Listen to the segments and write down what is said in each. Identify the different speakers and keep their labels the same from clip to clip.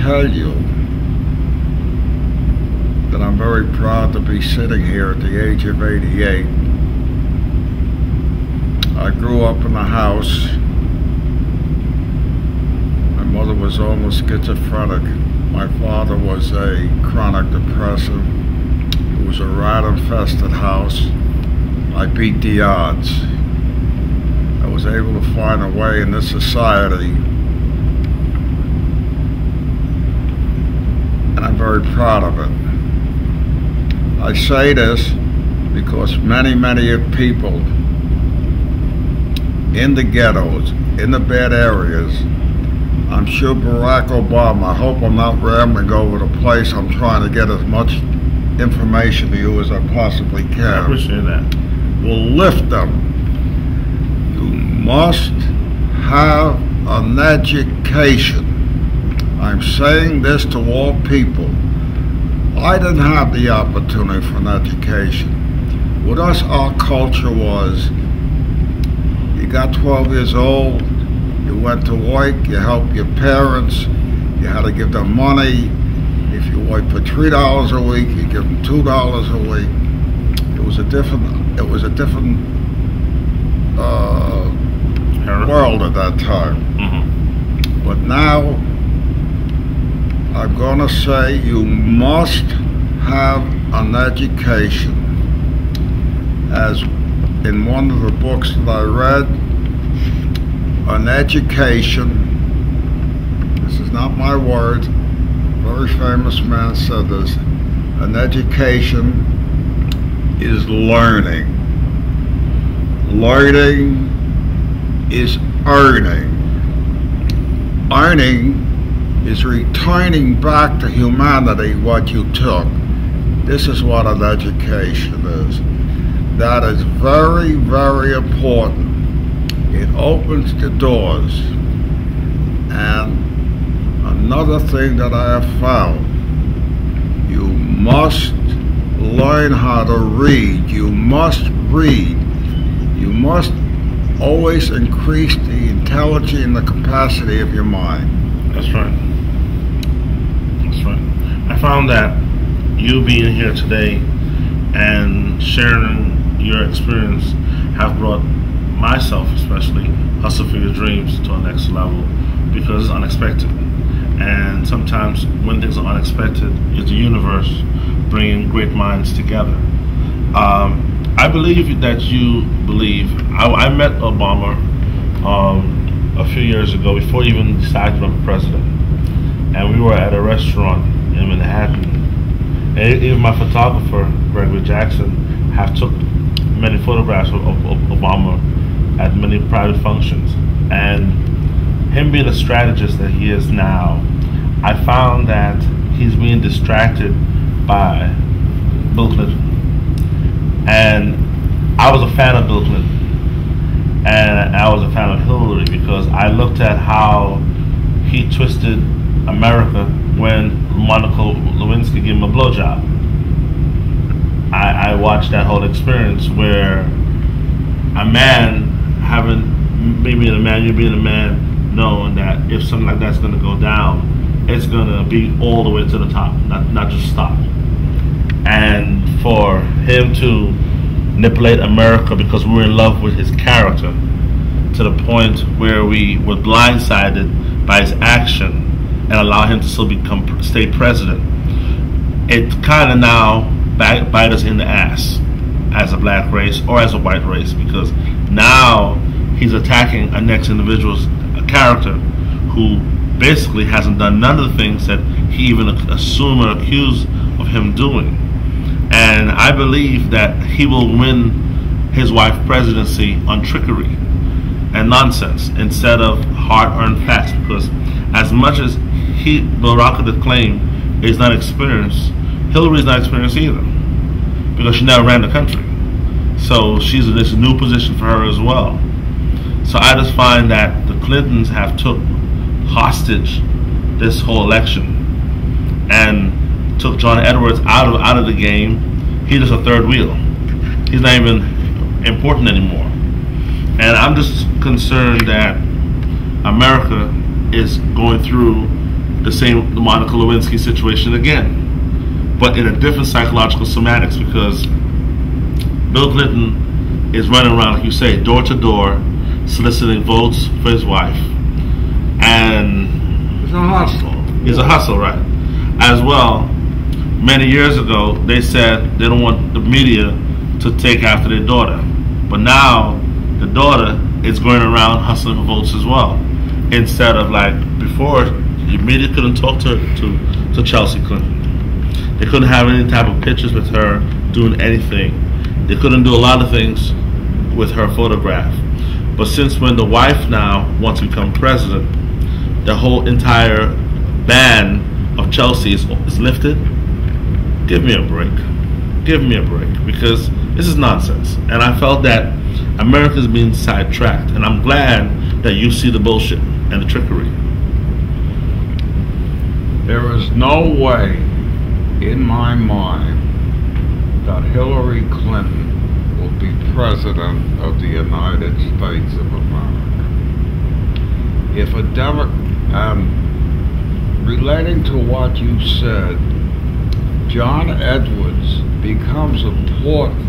Speaker 1: tell you that I'm very proud to be sitting here at the age of 88. I grew up in a house. My mother was almost schizophrenic. My father was a chronic depressive. It was a rat-infested house. I beat the odds. I was able to find a way in this society, and I'm very proud of it. I say this because many people in the ghettos, in the bad areas, I'm sure Barack Obama, I hope I'm not rambling over the place, I'm trying to get as much information to you as I possibly can.
Speaker 2: I appreciate that.
Speaker 1: Will lift them. You must have an education. I'm saying this to all people. I didn't have the opportunity for an education. With us, our culture was, you got 12 years old, you went to work, you helped your parents, you had to give them money. If you worked for $3 a week, you give them $2 a week. It was a different world at that time. But now, I'm going to say you must have an education. As in one of the books that I read, an education, this is not my words, a very famous man said this, an education is learning. Learning is earning. Earning is returning back to humanity what you took. This is what an education is. That is very important. It opens the doors. And another thing that I have found, you must learn how to read. You must read. You must always increase the intelligence and the capacity of your mind.
Speaker 2: That's right. That's right. I found that you being here today and sharing your experience have brought myself, especially, Hustle for Your Dreams to a next level, because it's unexpected. And sometimes when things are unexpected, it's the universe bringing great minds together. I believe that you believe. I met Obama a few years ago before he even decided to run for president, and we were at a restaurant in Manhattan. And even my photographer, Gregory Jackson, have took many photographs of Obama at many private functions. And him being a strategist that he is now, I found that he's being distracted by Bill Clinton. And I was a fan of Bill Clinton. And I was a fan of Hillary because I looked at how he twisted America when Monica Lewinsky gave him a blowjob. I watched that whole experience where a man you being a man, knowing that if something like that's going to go down, it's going to be all the way to the top, not just stop. And for him to manipulate America because we were in love with his character to the point where we were blindsided by his action and allow him to still become state president, it kind of now bite us in the ass as a black race or as a white race, because now he's attacking a next individual's character who basically hasn't done none of the things that he even assumed or accused of him doing. And I believe that he will win his wife's presidency on trickery and nonsense instead of hard-earned facts, because as much as Barack could claim is not experienced, Hillary is not experienced either, because she never ran the country. So she's in this new position for her as well. So I just find that the Clintons have took hostage this whole election and took John Edwards out of the game. He's just a third wheel. He's not even important anymore. And I'm just concerned that America is going through the Monica Lewinsky situation again, but in a different psychological semantics, because Bill Clinton is running around, like you say, door to door, soliciting votes for his wife, and
Speaker 1: it's a hustle.
Speaker 2: It's a hustle, right? As well, many years ago, they said they don't want the media to take after their daughter, but now the daughter is going around hustling for votes as well. Instead of, like before, the media couldn't talk to Chelsea Clinton. They couldn't have any type of pictures with her doing anything. They couldn't do a lot of things with her photograph. But since when the wife now wants to become president, the whole entire ban of Chelsea is lifted. Give me a break. Give me a break, because this is nonsense. And I felt that America's being sidetracked, and I'm glad that you see the bullshit and the trickery.
Speaker 1: There is no way in my mind that Hillary Clinton will be president of the United States of America. If a relating to what you said, John Edwards becomes important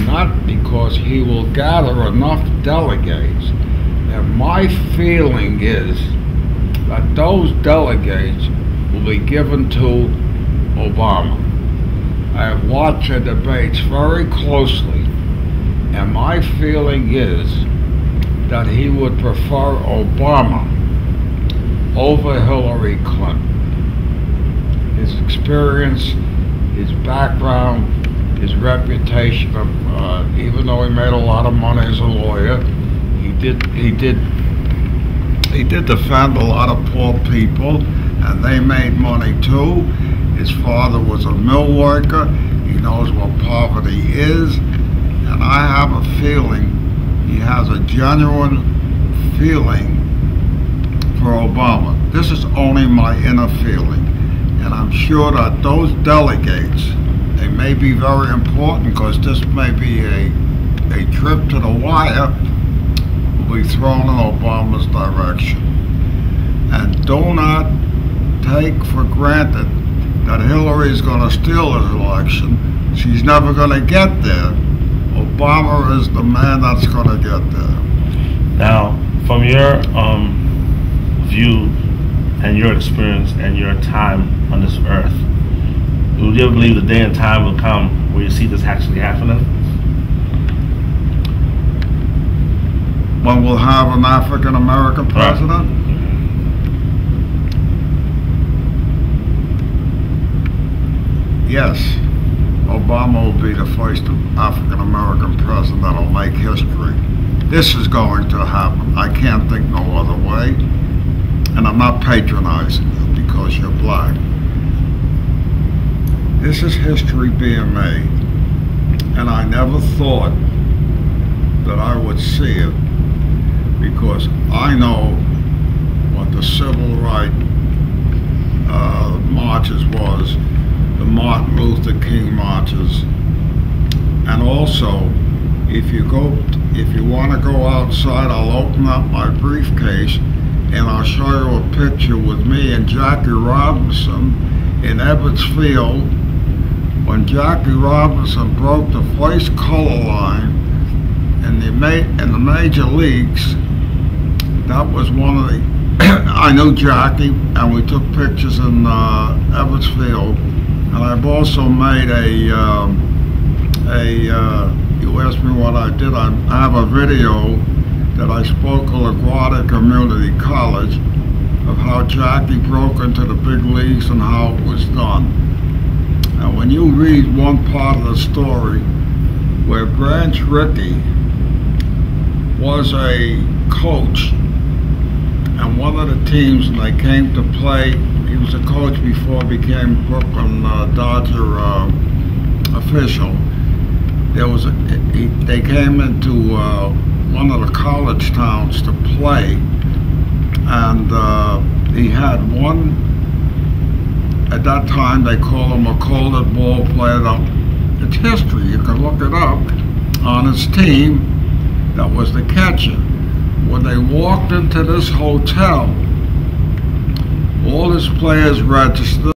Speaker 1: not because he will gather enough delegates, and my feeling is that those delegates will be given to Obama. I have watched the debates very closely, and my feeling is that he would prefer Obama over Hillary Clinton. His experience, his background, his reputation, even though he made a lot of money as a lawyer, he did defend a lot of poor people, and they made money too. His father was a mill worker. He knows what poverty is, and I have a feeling he has a genuine feeling for Obama. This is only my inner feeling, and I'm sure that those delegates, they may be very important, because this may be a trip to the wire, will be thrown in Obama's direction. And do not take for granted that Hillary is going to steal his election. She's never going to get there. Obama is the man that's going to get there.
Speaker 2: Now, from your view and your experience and your time on this earth, would you ever believe the day and time will come where you see this actually happening?
Speaker 1: When we'll have an African-American president?
Speaker 2: Right.
Speaker 1: Yes, Obama will be the first African-American president that will make history. This is going to happen. I can't think no other way. And I'm not patronizing you because you're black. This is history being made. And I never thought that I would see it, because I know what the civil rights marches was, the Martin Luther King marches, and also if you want to go outside, I'll open up my briefcase and I'll show you a picture with me and Jackie Robinson in Ebbets Field when Jackie Robinson broke the first color line in the major leagues. That was one of the I knew Jackie, and we took pictures in Ebbets Field. And I've also made you asked me what I did. I have a video that I spoke at LaGuardia Community College of how Jackie broke into the big leagues and how it was done. And when you read one part of the story where Branch Rickey was a coach and one of the teams, and they came to play, he was a coach before he became Brooklyn Dodger official. They came into one of the college towns to play, and he had one, at that time they call him a colored ball player. It's history, you can look it up, on his team that was the catcher. When they walked into this hotel, all his players register.